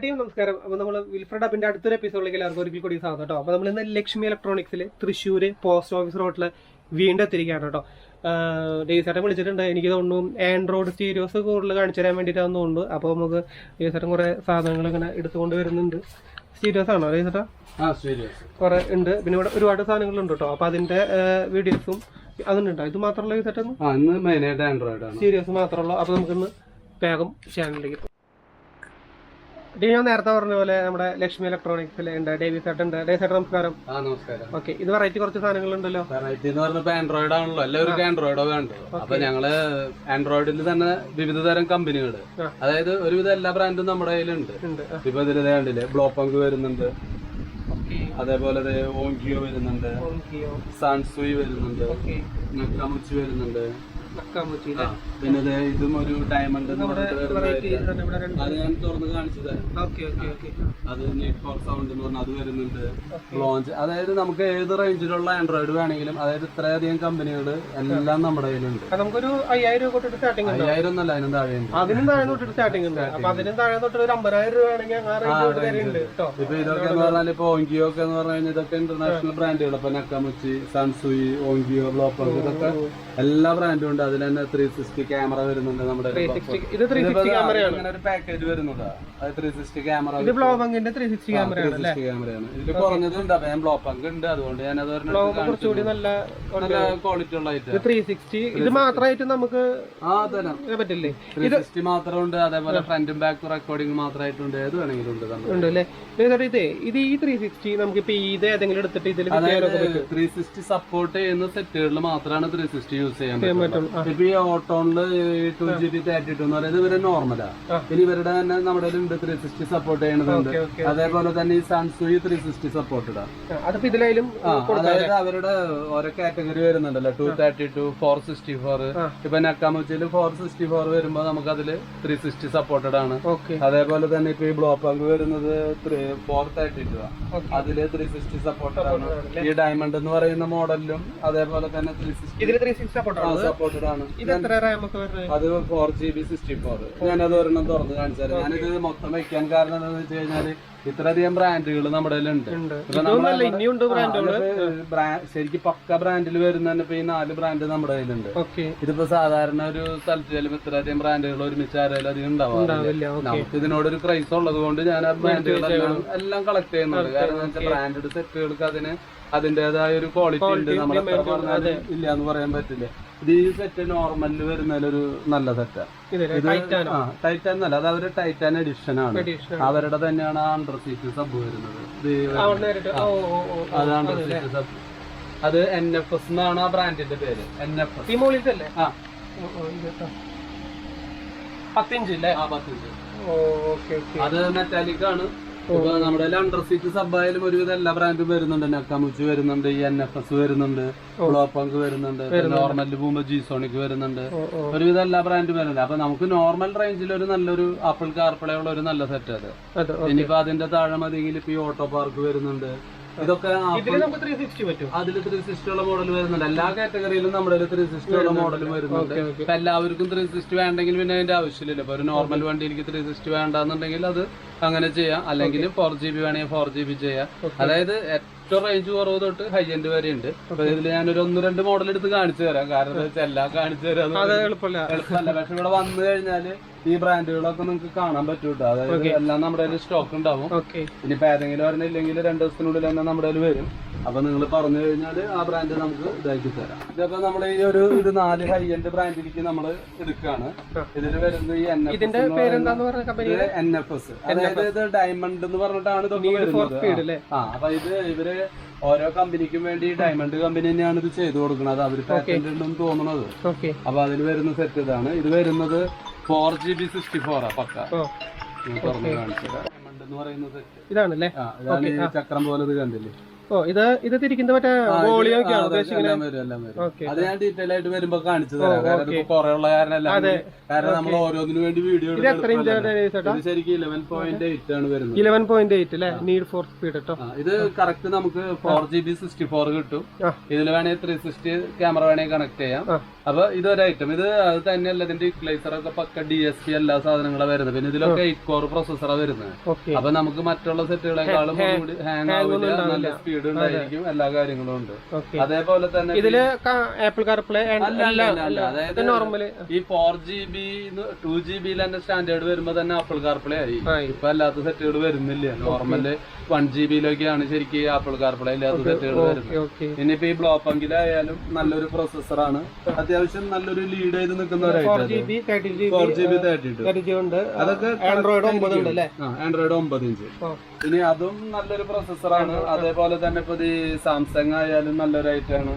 Team നമസ്കാരം. അപ്പോൾ നമ്മൾ വിൽഫ്രഡ് അപ്പിന്റെ അടുത്തൊരു എപ്പിസോഡിലേക്ക് എല്ലാവർക്കും ഒരിക്കൽ കൂടി സ്വാഗതം കേട്ടോ. അപ്പോൾ നമ്മൾ ഇന്ന് ലക്ഷ്മി ഇലക്ട്രോണിക്സിൽ തൃശ്ശൂർ പോസ്റ്റ് ഓഫീസ് റോഡിൽ വീണ്ടും എത്തിയിരിക്കുകയാണ് കേട്ടോ. ഡേവിസേട്ടൻ വിളിച്ചിട്ടുണ്ട്. എനിക്ക് തോന്നുന്നു ആൻഡ്രോയിഡ് സ്റ്റീരിയോസ് കൂടുതൽ കാണിച്ചു തരാൻ വേണ്ടിയിട്ടാണെന്ന് തോന്നുന്നു. അപ്പോൾ നമുക്ക് ഡേവിസേട്ടൻ കുറേ സാധനങ്ങൾ ഇങ്ങനെ എടുത്തുകൊണ്ട് വരുന്നുണ്ട്. സ്റ്റീരിയോസ് ആണോ ഡേവിസേട്ടാ? കുറെ ഉണ്ട്. പിന്നെ ഇവിടെ ഒരുപാട് സാധനങ്ങളുണ്ട് കേട്ടോ. അപ്പോൾ അതിന്റെ വീഡിയോസും അതുണ്ടോ? ഇത് മാത്രമല്ല ഡേവിസേട്ടൻ സ്റ്റീരിയോസ് മാത്രമല്ലോ. അപ്പോൾ നമുക്കിന്ന് വേഗം ചാനലിലേക്ക് ഞാൻ നേരത്തെ പറഞ്ഞ പോലെ നമ്മുടെ ലക്ഷ്മി ഇലക്ട്രോണിക്സിൽ ഉണ്ട്. ഡേവിസേട്ടൻ ഉണ്ട്. ഡേവിസേട്ടൻ നമസ്കാരം. ഓക്കെ, ഇത് വെറൈറ്റി കുറച്ച് സാധനങ്ങളുണ്ടല്ലോ. വെറൈറ്റി എന്ന് പറഞ്ഞപ്പോ ആൻഡ്രോയിഡ് ആണല്ലോ, എല്ലാവർക്കും ആൻഡ്രോയിഡോ വേണ്ടത്. അപ്പൊ ഞങ്ങള് ആൻഡ്രോയിഡിൽ തന്നെ വിവിധ തരം കമ്പനികള്, അതായത് ഒരുവിധ എല്ലാ ബ്രാൻഡും നമ്മുടെ കയ്യിലുണ്ട്. ഇപ്പൊ ഇതിൽ കണ്ടില്ലേ, ബ്ലോപ്പങ്ക് വരുന്നുണ്ട്, അതേപോലെ ഓങ്കിയോ വരുന്നുണ്ട്, സാൻസുയി വരുന്നുണ്ട്, നക്കാമുച്ചി വരുന്നുണ്ട്, പിന്നെ ഇതും ഒരു ഡയമണ്ട് അത് ഞാൻ തുറന്ന് കാണിച്ചു തരാം. അത് നീറ്റ് ഫോർ സൗണ്ട് എന്ന് പറഞ്ഞാൽ അത് വരുന്നുണ്ട്. ലോഞ്ച്, അതായത് നമുക്ക് ഏത് റേഞ്ചിലുള്ള ആൻഡ്രോയിഡ് വേണമെങ്കിലും, അതായത് ഇത്രയധികം കമ്പനികൾ എല്ലാം നമ്മുടെ കയ്യിലുണ്ട്. നമുക്കൊരു 5000 രൂപ തൊട്ട് സ്റ്റാർട്ടിംഗ് 5000 ഒന്നല്ല, അതിനും താഴെ ഉണ്ട്. അതിനും താഴെ തൊട്ട് സ്റ്റാർട്ടിംഗ് ഉണ്ട്. അപ്പൊ അതിനും താഴെ തൊട്ട് ഒരു 50000 രൂപ വേണമെങ്കിൽ ഇപ്പൊ ഇതൊക്കെ എന്ന് പറഞ്ഞാൽ ഇപ്പൊ ഓങ്കിയോ ഒക്കെ എന്ന് പറഞ്ഞു കഴിഞ്ഞാൽ ഇതൊക്കെ ഇന്റർനാഷണൽ ബ്രാൻഡുകൾ. ഇപ്പൊ നക്കാമുച്ചി, സാൻസുയി, ഓങ്കിയോ, ബ്ലോപ്പങ്ക്, ഇതൊക്കെ എല്ലാ ബ്രാൻഡും ഉണ്ട്. അതിൽ തന്നെ 360 ക്യാമറ വരുന്നുണ്ട്. നമ്മുടെ ഇങ്ങനെ ഒരു പാക്കേജ് വരുന്നുണ്ട്. അത് 360 ക്യാമറ, ഇത് ബ്ലോപ്പങ്കിന്റെ 360 ക്യാമറയാണ്. ഇതിൽ കുറഞ്ഞതുണ്ട്. അപ്പൊ ഞാൻ ബ്ലോപ്പങ്ക് ഉണ്ട്, അതുകൊണ്ട് ഞാൻ അത് കുറച്ചുകൂടി നല്ല ക്വാളിറ്റി ഉള്ള ഐറ്റം. 360 ഇത് മാത്രമായിട്ട് നമുക്ക് പറ്റില്ലേ? 360 മാത്രമുണ്ട്. അതേപോലെ ഫ്രണ്ടും ബാക്കും റെക്കോർഡിംഗ് മാത്രമായിട്ടുണ്ട്. ഏത് വേണമെങ്കിലും ഉണ്ട് അല്ലേ? ഇത് ഈ 360 നമുക്ക് ഇപ്പൊ ഇത് ഏതെങ്കിലും എടുത്തിട്ട് ഇതിൽ 360 സപ്പോർട്ട് ചെയ്യുന്ന സെറ്റുകളിൽ മാത്രമാണ് 360 യൂസ് ചെയ്യാൻ പറ്റും. ഇപ്പൊ ഈ ഓട്ടോണില് 2GB 32 എന്ന് പറയുന്നത് ഇവരെ നോർമലാ. പിന്നെ ഇവരുടെ തന്നെ നമ്മുടെ 360 സപ്പോർട്ട് ചെയ്യണതുണ്ട്. അതേപോലെ തന്നെ ഈ സാൻസുയി 360 സപ്പോർട്ടഡ് ആണ്. അതായത് അവരുടെ ഓരോ കാറ്റഗറി വരുന്നുണ്ടല്ലോ, 232, 464. ഇപ്പൊ നക്കാമുച്ചില് 464 വരുമ്പോ നമുക്ക് അതില് 360 സപ്പോർട്ടഡ് ആണ്. അതേപോലെ തന്നെ ഇപ്പൊ ഈ ബ്ലോപ്പങ്ക് വരുന്നത് 432 ആണ്. അതില് 360 സപ്പോർട്ടഡ് ആണ്. ഈ ഡയമണ്ട് എന്ന് പറയുന്ന മോഡലിലും അതേപോലെ തന്നെ 360 സപ്പോർട്ടഡ് ആണ്. അത് 4GB 64. ഞാനത് ഒരെണ്ണം തുറന്ന് കാണിച്ചു തരാം. ഞാനിത് മൊത്തം വെക്കാൻ കാരണം എന്താണെന്ന് വെച്ച് കഴിഞ്ഞാല് ഇത്രയധികം ബ്രാൻഡുകൾ നമ്മുടെ കയ്യിലുണ്ട്. ശരിക്കും പക്ക ബ്രാൻഡിൽ വരുന്ന തന്നെ ഇപ്പൊ ഈ 4 ബ്രാൻഡ് നമ്മുടെ കയ്യിലുണ്ട്. ഇതിപ്പോ സാധാരണ ഒരു സ്ഥലത്ത് ചെല്ലുമ്പോൾ ഇത്രയധികം ബ്രാൻഡുകൾ ഒരുമിച്ച് ആരെങ്കിലും അധികം ഉണ്ടാവാറില്ല. നമുക്ക് ഇതിനോടൊരു ക്രൈസ് ഉള്ളത് കൊണ്ട് ഞാൻ ആ ബ്രാൻഡുകളെല്ലാം എല്ലാം കളക്ട് ചെയ്യുന്നുണ്ട്. കാരണം എന്താ വെച്ചാൽ ബ്രാൻഡഡ് സെറ്റുകൾക്ക് അതിന്റേതായ ഒരു ക്വാളിറ്റി ഉണ്ട്. നമ്മൾ എത്ര പറഞ്ഞാൽ ഇല്ല എന്ന് പറയാൻ പറ്റില്ല. ഇത് ഈ സെറ്റ് നോർമലിൽ വരുന്നതിലൊരു നല്ല സെറ്റാണ്. ടൈറ്റാൻ എന്നല്ല, അത് അവരുടെ ടൈറ്റാൻ എഡിഷൻ ആണ്. അവരുടെ തന്നെയാണ് അണ്ടർ സീറ്റ് സബ് വരുന്നത്. അത് അണ്ടർ സീറ്റ് സബ്, അത് NFS എന്നാണ് ആ ബ്രാൻഡിന്റെ പേര്. NFS. 10 ഇഞ്ച് അല്ലേ? 10 ഇഞ്ച്. അത് മെറ്റാലിക് ആണ്. ഇപ്പൊ നമ്മുടെ അണ്ടർ സീറ്റ് സബായാലും ഒരുവിധം എല്ലാ ബ്രാൻഡും വരുന്നുണ്ട്. നക്കാമുച്ചി വരുന്നുണ്ട്, ഈ NFS വരുന്നുണ്ട്, ബ്ലോപ്പങ്ക് വരുന്നുണ്ട്, നോർമലിൽ പോകുമ്പോ G-Sonic വരുന്നുണ്ട്. ഒരുവിധം എല്ലാ ബ്രാൻഡും വരുന്നുണ്ട്. അപ്പൊ നമുക്ക് നോർമൽ റേഞ്ചിൽ ഒരു നല്ലൊരു ആപ്പിൾ കാർപ്ലേ ഉള്ള ഒരു നല്ല സെറ്റ് അത്. ഇനിയിപ്പോ അതിന്റെ താഴെ മതിയെങ്കിൽ ഇപ്പൊ ഈ ഓട്ടോ പാർക്ക് വരുന്നുണ്ട്. ഇതൊക്കെ അതിൽ 360 ഉള്ള മോഡൽ വരുന്നുണ്ട്. എല്ലാ കാറ്റഗറിയിലും നമ്മുടെ 360 ഉള്ള മോഡലും വരുന്നുണ്ട്. ഇപ്പൊ എല്ലാവർക്കും 360 വേണ്ടെങ്കിൽ പിന്നെ അതിന്റെ ആവശ്യമില്ല. ഇപ്പൊ ഒരു നോർമൽ വണ്ടി എനിക്ക് 360 വേണ്ടെന്നുണ്ടെങ്കിൽ അത് അങ്ങനെ ചെയ്യാം. അല്ലെങ്കിൽ 4GB വേണമെങ്കിൽ 4GB ചെയ്യാം. അതായത് ഏറ്റവും റേഞ്ച് കുറവ് തൊട്ട് ഹൈ എൻഡ് വരെ ഉണ്ട്. അപ്പൊ ഇതിൽ ഞാനൊരു 1-2 മോഡൽ എടുത്ത് കാണിച്ചു തരാം. കാരണം എന്താ വെച്ചാൽ എല്ലാം കാണിച്ചു തരാം എളുപ്പമല്ല. പക്ഷെ ഇവിടെ വന്നു കഴിഞ്ഞാല് ഈ ബ്രാൻഡുകളൊക്കെ നിങ്ങൾക്ക് കാണാൻ പറ്റൂട്ടോ. അതായത് എല്ലാം നമ്മുടെ കയ്യിൽ സ്റ്റോക്ക് ഉണ്ടാവും. ഇനിയിപ്പോ ഏതെങ്കിലും പറഞ്ഞില്ലെങ്കിൽ 2 ദിവസത്തിനുള്ളിൽ തന്നെ നമ്മുടെ കയ്യിൽ വരും. അപ്പൊ നിങ്ങൾ പറഞ്ഞു കഴിഞ്ഞാൽ ആ ബ്രാൻഡ് നമുക്ക് ഇതാക്കി തരാം. ഇതിപ്പോ നമ്മൾ ഈ ഒരു 4 ഹൈ എൻഡ് ബ്രാൻഡിലേക്ക് നമ്മൾ എടുക്കുകയാണ്. ഇതിൽ വരുന്നത് ഈ NFS, അതായത് ഇത് ഡയമണ്ട് എന്ന് പറഞ്ഞിട്ടാണ് ഇതൊക്കെ വരുന്നത്. അപ്പൊ ഇവര് ഓരോ കമ്പനിക്കും വേണ്ടി ഡയമണ്ട് കമ്പനി തന്നെയാണ് ഇത് ചെയ്തു കൊടുക്കുന്നത്. അവര് പാറ്റന്റ് ഉണ്ടെന്ന് തോന്നുന്നത്. അപ്പൊ അതിൽ വരുന്ന സെറ്റ് ഇതാണ്. ഇത് വരുന്നത് 4GB 64 പക്ക. തുറന്ന് കാണിച്ചത് ഡയമണ്ട് എന്ന് പറയുന്ന സെറ്റ് ഇതാണല്ലേ? ഇതാണ് ഈ ചക്രം പോലെ ഇത് കണ്ടില്ലേ? ഇത് തിരിക്കുന്നത് മറ്റേ അത് ഞാൻ ഡീറ്റെയിൽ ആയിട്ട് വരുമ്പോ കാണിച്ചു തരാം. കാരണം കുറെ ഉള്ള കാരണം നമ്മൾ ഓരോന്നിനു വേണ്ടി വീഡിയോ ശരിക്കും 11.8 ആണ് വരുന്നത്. 11.8 അല്ലേ? നീഡ് ഫോർ സ്പീഡ് കേട്ടോ. ഇത് കറക്റ്റ് നമുക്ക് 4GB 64 കിട്ടും. ഇതിൽ വേണമെങ്കിൽ 360 ക്യാമറ വേണമെങ്കിൽ കണക്ട് ചെയ്യാം. അപ്പൊ ഇതൊരു ഐറ്റം. ഇത് അത് തന്നെയല്ല, ഇതിന്റെ ഇക്വലൈസർ ഒക്കെ പക്ക DSP എല്ലാ സാധനങ്ങളും വരുന്നത്. പിന്നെ ഇതിലൊക്കെ 8 കോർ പ്രൊസസ്സറാണ് വരുന്നത്. അപ്പൊ നമുക്ക് മറ്റുള്ള സെറ്റുകളെക്കാളും ഹാങ് ആവില്ല, നല്ല സ്പീഡ് ഉണ്ടായിരിക്കും, എല്ലാ കാര്യങ്ങളും ഉണ്ട്. അതേപോലെ തന്നെ ഇതില് ആപ്പിൾ കാർപ്ലേ അതായത് ഈ 4GB 2GB തന്നെ സ്റ്റാൻഡേർഡ് വരുമ്പോ തന്നെ ആപ്പിൾ കാർപ്ലേ ആയി. ഇപ്പൊ അല്ലാത്ത സെറ്റുകൾ വരുന്നില്ല. നോർമല് 1GB ശരിക്കും ആപ്പിൾ കാർപ്ലേ ഇല്ലാത്ത സെറ്റുകൾ വരുന്നത്. ഇനിയിപ്പോ ഈ ബ്ലോപ്പങ്കിലായാലും നല്ലൊരു പ്രൊസസ്സറാണ്, അത്യാവശ്യം നല്ലൊരു ലീഡ് ചെയ്ത് നിൽക്കുന്ന ഒരു 4GB 32 ഉണ്ട്. അതൊക്കെ ആൻഡ്രോയിഡ് 9 ഉണ്ട് അല്ലേ? Android 9 inch. ഇനി അതും നല്ലൊരു പ്രൊസസ്സറാണ്. അതേപോലെ തന്നെ ഇപ്പൊ ഈ സാംസങ് ആയാലും നല്ലൊരു ഐറ്റാണ്.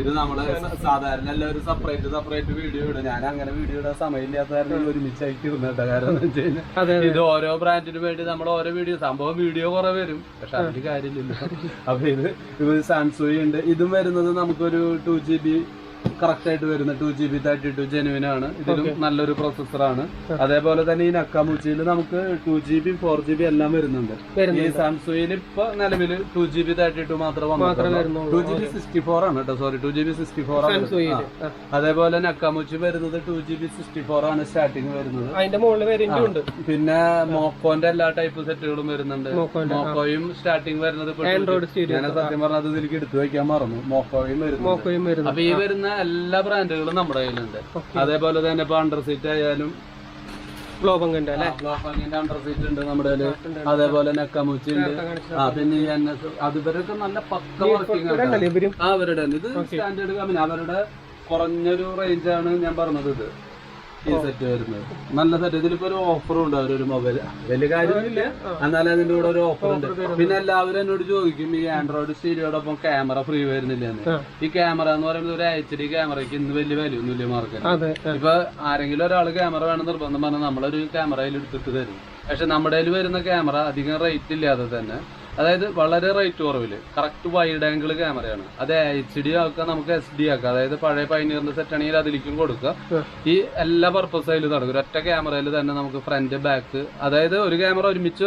ഇത് നമ്മള് സാധാരണ എല്ലാവരും സെപ്പറേറ്റ് വീഡിയോ ഇടും. ഞാൻ അങ്ങനെ വീഡിയോ ഇടാൻ സമയമില്ലാത്ത കാരണം ഒരുമിച്ചായിട്ട് ഇരുന്നിട്ട. കാരണം എന്ന് വെച്ച് കഴിഞ്ഞാൽ ഇത് ഓരോ ബ്രാൻഡിന് വേണ്ടി നമ്മൾ ഓരോ വീഡിയോ, സംഭവം വീഡിയോ കുറെ വരും, പക്ഷെ അതിന് കാര്യമില്ലല്ലോ. അപ്പൊ ഇത് സാംസങ് ഉണ്ട്. ഇതും വരുന്നത് നമുക്കൊരു 2GB കറക്റ്റ് ആയിട്ട് വരുന്ന 2GB 32 ജെനുവിൻ ആണ്. ഇതിലും നല്ലൊരു പ്രൊസസ്സറാണ്. അതേപോലെ തന്നെ ഈ നക്കാമുച്ചിയിൽ നമുക്ക് 2GB 4GB എല്ലാം വരുന്നുണ്ട്. ഈ സാംസങ്ങിൽ ഇപ്പൊ നിലവിൽ 2GB 32 മാത്രമേ വന്നിട്ടുള്ളൂ. 2GB 64 ആണ് കേട്ടോ, സോറി 2GB 64 ആണ്. അതേപോലെ നക്കാമുച്ചി വരുന്നത് 2GB 64 ആണ് സ്റ്റാർട്ടിങ് വരുന്നത്. അതിന്റെ മുകളിൽ വേരിയന്റ് ഉണ്ട്. പിന്നെ മോക്കോന്റെ എല്ലാ ടൈപ്പ് സെറ്റുകളും വരുന്നുണ്ട്. മോക്കോയും സ്റ്റാർട്ടിങ് വരുന്നത് ഞാൻ സത്യം പറഞ്ഞാൽ അത് ഇതിലേക്ക് എടുത്തു വയ്ക്കാൻ മറന്നു. മോക്കോയും വരുന്നു. അപ്പൊ ഈ വരുന്ന എല്ലാ ബ്രാൻഡുകളും നമ്മുടെ കയ്യിലുണ്ട്. അതേപോലെ തന്നെ ഇപ്പൊ അണ്ടർ സീറ്റ് ആയാലും ഗ്ലോബങ്ങിന്റെ അണ്ടർ സീറ്റ് ഉണ്ട് നമ്മുടെ കയ്യില്. അതേപോലെ നക്കാമുച്ചി ഉണ്ട്. പിന്നെ ഈ NS അതുവരൊക്കെ നല്ല പക്ക വർക്കിംഗ് ആണ് അവരുടെ. ഇത് സ്റ്റാൻഡേർഡ് കമ്പനി, അവരുടെ കുറഞ്ഞൊരു റേഞ്ചാണ് ഞാൻ പറഞ്ഞത്. ഇത് ഈ സെറ്റ് വരുന്നത് നല്ല സെറ്റ്. ഇതിലിപ്പോ ഒരു ഓഫറും ഉണ്ട്. അവരൊരു മൊബൈൽ വലിയ കാര്യമില്ല, എന്നാലും അതിന്റെ കൂടെ ഒരു ഓഫർ ഉണ്ട്. പിന്നെ എല്ലാവരും എന്നോട് ചോദിക്കും ഈ ആൻഡ്രോയിഡ് സ്റ്റീരിയോടൊപ്പം ക്യാമറ ഫ്രീ വരുന്നില്ലെന്ന്. ഈ ക്യാമറ എന്ന് പറയുന്നത് ഒരു HD ക്യാമറയ്ക്ക് ഇന്ന് വലിയ വാല്യൂ ഒന്നുമില്ല മാർക്കറ്റ്. ഇപ്പൊ ആരെങ്കിലും ഒരാൾ ക്യാമറ വേണം നിർബന്ധം പറഞ്ഞാൽ നമ്മളൊരു ക്യാമറയിൽ എടുത്തിട്ട് തരും. പക്ഷെ നമ്മുടെ കയ്യിൽ വരുന്ന ക്യാമറ അധികം റേറ്റ് ഇല്ലാതെ തന്നെ, അതായത് വളരെ റേറ്റ് കുറവില് കറക്റ്റ് വൈഡ് ആംഗിൾ ക്യാമറയാണ്. അത് HD ആക്കാം, നമുക്ക് SD ആക്കാം. അതായത് പഴയ പൈനിയറിന്റെ സെറ്റ് ആണെങ്കിൽ അതിലേക്കും കൊടുക്കുക. ഈ എല്ലാ പർപ്പസ് അതിൽ നടക്കും. ഒറ്റ ക്യാമറയിൽ തന്നെ നമുക്ക് ഫ്രണ്ട് ബാക്ക്, അതായത് ഒരു ക്യാമറ ഒരുമിച്ച്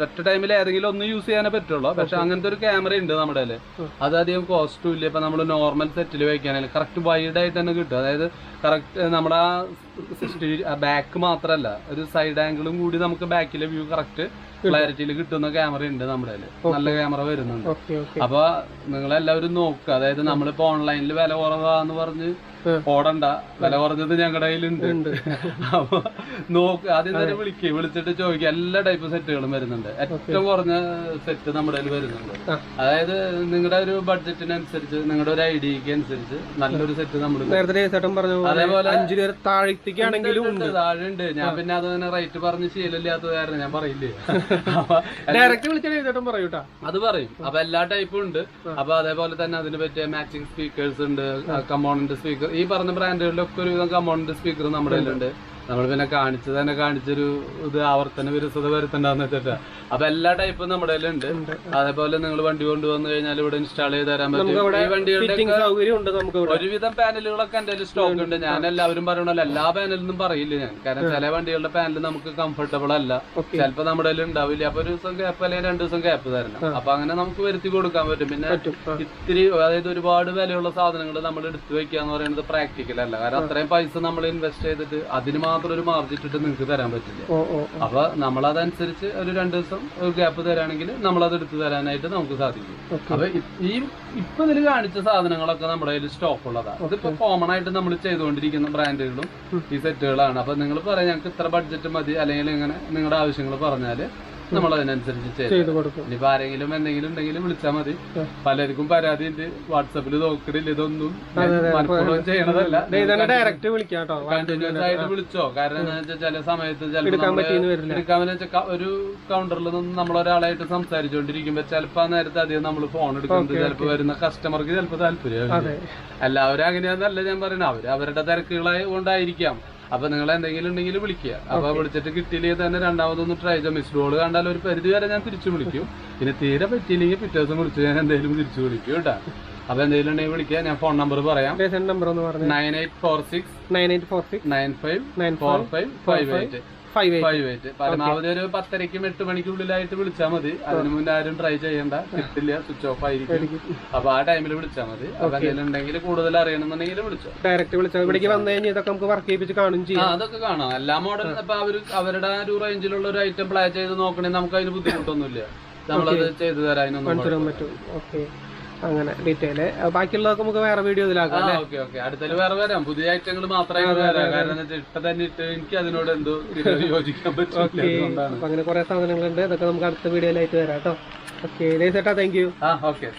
ഒറ്റ ടൈമിൽ ഏതെങ്കിലും ഒന്ന് യൂസ് ചെയ്യാനേ പറ്റുള്ളൂ. പക്ഷെ അങ്ങനത്തെ ഒരു ക്യാമറ ഉണ്ട് നമ്മുടെ കയ്യിൽ. അത് അധികം കോസ്റ്റും ഇല്ല. ഇപ്പൊ നമ്മൾ നോർമൽ സെറ്റിൽ വയ്ക്കാനായാലും കറക്റ്റ് വൈഡ് ആയിട്ട് തന്നെ കിട്ടും. അതായത് കറക്റ്റ് നമ്മുടെ ആ ബാക്ക് മാത്രമല്ല, ഒരു സൈഡ് ആംഗിളും കൂടി നമുക്ക് ബാക്കിലെ വ്യൂ കറക്റ്റ് ക്ലാരിറ്റിയിൽ കിട്ടുന്ന ക്യാമറ ഉണ്ട് നമ്മുടെ കയ്യില്. നല്ല ക്യാമറ വരുന്നുണ്ട്. അപ്പൊ നിങ്ങളെല്ലാവരും നോക്കുക. അതായത് നമ്മളിപ്പോ ഓൺലൈനിൽ വില കുറവാന്ന് പറഞ്ഞ് ഓടണ്ട, വില കുറഞ്ഞത് ഞങ്ങളുടെ കയ്യിലുണ്ട്. അപ്പൊ നോക്ക്, ആദ്യം തന്നെ വിളിച്ചിട്ട് ചോദിക്കുക. എല്ലാ ടൈപ്പ് സെറ്റുകളും വരുന്നുണ്ട്. ഏറ്റവും കുറഞ്ഞ സെറ്റ് നമ്മുടെ കയ്യിൽ വരുന്നുണ്ട്. അതായത് നിങ്ങളുടെ ഒരു ബഡ്ജറ്റിനനുസരിച്ച്, നിങ്ങളുടെ ഒരു ഐഡിയക്ക് അനുസരിച്ച് നല്ലൊരു സെറ്റ് നമ്മൾ അതേപോലെ താഴെ ഉണ്ട്. ഞാൻ പിന്നെ അത് തന്നെ റേറ്റ് പറഞ്ഞ് ശീലമില്ലാത്ത കാരണം ഞാൻ പറയില്ലേ, അത് പറയും. അപ്പൊ എല്ലാ ടൈപ്പും ഉണ്ട്. അപ്പൊ അതേപോലെ തന്നെ അതിന് പറ്റിയ മാച്ചിങ് സ്പീക്കേഴ്സ് ഉണ്ട്, കമ്പോണന്റ് സ്പീക്കർ. ഈ പറഞ്ഞ ബ്രാൻഡുകളിലൊക്കെ ഒരുവിധം കമ്പോണന്റ് സ്പീക്കർ നമ്മുടെ കയ്യിലുണ്ട്. നമ്മൾ പിന്നെ കാണിച്ചൊരു ഇത് ആവർത്തന വിരസത വരുത്തണ്ടെന്ന് വെച്ചിട്ടാ. അപ്പൊ എല്ലാ ടൈപ്പും നമ്മുടെ കയ്യിലുണ്ട്. അതേപോലെ നിങ്ങൾ വണ്ടി കൊണ്ടുവന്നു കഴിഞ്ഞാൽ ഇവിടെ ഇൻസ്റ്റാൾ ചെയ്ത് തരാൻ പറ്റും. ഈ വണ്ടികളുടെ ഒരുവിധം പാനലുകളൊക്കെ എന്റെ സ്റ്റോക്ക് ഉണ്ട്. ഞാൻ എല്ലാവരും പറയണല്ലോ, എല്ലാ പാനലൊന്നും പറയില്ല ഞാൻ. കാരണം ചില വണ്ടികളുടെ പാനൽ നമുക്ക് കംഫർട്ടബിൾ അല്ല, ചിലപ്പോ നമ്മുടെ കയ്യിൽ ഉണ്ടാവില്ല. അപ്പൊ ഒരു ദിവസം ഗ്യാപ്പ് അല്ലെങ്കിൽ 2 ദിവസം ഗ്യാപ്പ് തരണം. അപ്പൊ അങ്ങനെ നമുക്ക് വരുത്തി കൊടുക്കാൻ പറ്റും. പിന്നെ ഇത്തിരി, അതായത് ഒരുപാട് വിലയുള്ള സാധനങ്ങൾ നമ്മൾ എടുത്തു വെക്കുക എന്ന് പറയുന്നത് പ്രാക്ടിക്കൽ അല്ല. കാരണം അത്രയും പൈസ നമ്മൾ ഇൻവെസ്റ്റ് ചെയ്തിട്ട് അതിന് മാത്രം ഒരു മാർജിൻ ഇട്ടിട്ട് നിങ്ങൾക്ക് തരാൻ പറ്റില്ല. അപ്പൊ നമ്മളതനുസരിച്ച് ഒരു 2 ദിവസം ഒരു ഗ്യാപ്പ് തരാണെങ്കിൽ നമ്മളത് എടുത്തു തരാനായിട്ട് നമുക്ക് സാധിക്കും. അപ്പൊ ഇപ്പൊ ഇതിൽ കാണിച്ച സാധനങ്ങളൊക്കെ നമ്മുടെ കയ്യിൽ സ്റ്റോക്ക് ഉള്ളതാണ്. ഇതിപ്പോ കോമൺ ആയിട്ട് നമ്മൾ ചെയ്തുകൊണ്ടിരിക്കുന്ന ബ്രാൻഡുകളും ഈ സെറ്റുകളാണ്. അപ്പൊ നിങ്ങൾ പറയാം ഞങ്ങൾക്ക് ഇത്ര ബഡ്ജറ്റ് മതി, അല്ലെങ്കിൽ ഇങ്ങനെ നിങ്ങളുടെ ആവശ്യങ്ങൾ പറഞ്ഞാല് നമ്മൾ അതിനനുസരിച്ച് ചെയ്തു കൊടുക്കും. ഇനിയിപ്പോ ആരെങ്കിലും എന്തെങ്കിലും ഉണ്ടെങ്കിലും വിളിച്ചാൽ മതി. പലർക്കും പരാതി ഉണ്ട്, വാട്സാപ്പിൽ നോക്കണില്ല. ഇതൊന്നും മനഃപൂർവ്വം ചെയ്യണതല്ല. ഡയറക്റ്റ് വിളിക്കാം, കണ്ടിന്യൂസ് ആയിട്ട് വിളിച്ചോ. കാരണം എന്താ വെച്ചാൽ ചില സമയത്ത് എടുക്കാൻ വെച്ചാൽ ഒരു കൗണ്ടറിൽ നിന്ന് നമ്മളൊരാളായിട്ട് സംസാരിച്ചുകൊണ്ടിരിക്കുമ്പോ ചിലപ്പോ ആ നേരത്തെ അധികം നമ്മൾ ഫോൺ എടുക്കുന്നത് ചിലപ്പോ വരുന്ന കസ്റ്റമർക്ക് ചിലപ്പോ താല്പര്യം. എല്ലാവരും അങ്ങനെയാന്നല്ല ഞാൻ പറയുന്നത്, അവരുടെ തിരക്കുകളായി കൊണ്ടായിരിക്കാം. അപ്പൊ നിങ്ങൾ എന്തെങ്കിലും ഉണ്ടെങ്കിൽ വിളിക്കുക. അപ്പൊ വിളിച്ചിട്ട് കിട്ടിയില്ലെങ്കിൽ തന്നെ രണ്ടാമതൊന്ന് ട്രൈ ചെയ്യാം. മിസ്ഡ് കോൾ കണ്ടാൽ ഒരു പരിധി വരെ ഞാൻ തിരിച്ചു വിളിക്കും. പിന്നെ തീരെ പറ്റിയില്ലെങ്കിൽ പിറ്റേ ദിവസം വിളിച്ച് ഞാൻ എന്തെങ്കിലും തിരിച്ചു വിളിക്കും കേട്ടാ. അപ്പൊ എന്തെങ്കിലും ഉണ്ടെങ്കിൽ വിളിക്കുക. ഞാൻ ഫോൺ നമ്പർ പറയാം. 9846 9545 4558. 5/8 പരമാവധി ഒരു 10:30 8 മണിക്കുള്ളിലായിട്ട് വിളിച്ചാൽ മതി. അതിന് മുന്നേ ആരും ട്രൈ ചെയ്യണ്ട, കിട്ടില്ല, സ്വിച്ച് ഓഫ് ആയിരിക്കും. അപ്പൊ ആ ടൈമിൽ വിളിച്ചാൽ മതി. അപ്പൊ എന്തെങ്കിലും ഉണ്ടെങ്കിൽ കൂടുതൽ അറിയണമെന്നുണ്ടെങ്കിൽ വിളിച്ചോ, ഡയറക്റ്റ് വിളിച്ചാൽ ഇവിടേക്ക് വന്നു കഴിഞ്ഞാൽ ഇതൊക്കെ നമുക്ക് വർക്ക് ചെയ്യിപ്പിച്ച് കാണും ചെയ്യാം. അതൊക്കെ കാണാം. എല്ലാ മോഡലും ഇപ്പൊ അവരുടെ ആ ഒരു റേഞ്ചിലുള്ള ഒരു ഐറ്റം പ്ലേ ചെയ്ത് നോക്കണമെങ്കിൽ നമുക്ക് അതിന് ബുദ്ധിമുട്ടൊന്നുമില്ല. നമ്മളത് ചെയ്തു തരാനൊന്നും പറ്റും. ഓക്കെ, അങ്ങനെ ഡീറ്റെയിൽ ബാക്കിയുള്ളതൊക്കെ നമുക്ക് വേറെ വീഡിയോ ഇതിലാക്കാം. അടുത്തത് വേറെ വരാം, പുതിയ ഐറ്റങ്ങൾ മാത്രമേ വരാം. കാരണം ഇപ്പൊ തന്നെ ഇട്ട് എനിക്ക് അതിനോട് എന്തോ യോജിക്കാൻ പറ്റില്ല. അങ്ങനെ കുറെ സാധനങ്ങളുണ്ട്, അതൊക്കെ നമുക്ക് അടുത്ത വീഡിയോയിലായിട്ട് വരാം കേട്ടോ. Okay, thank you. ഓക്കെ.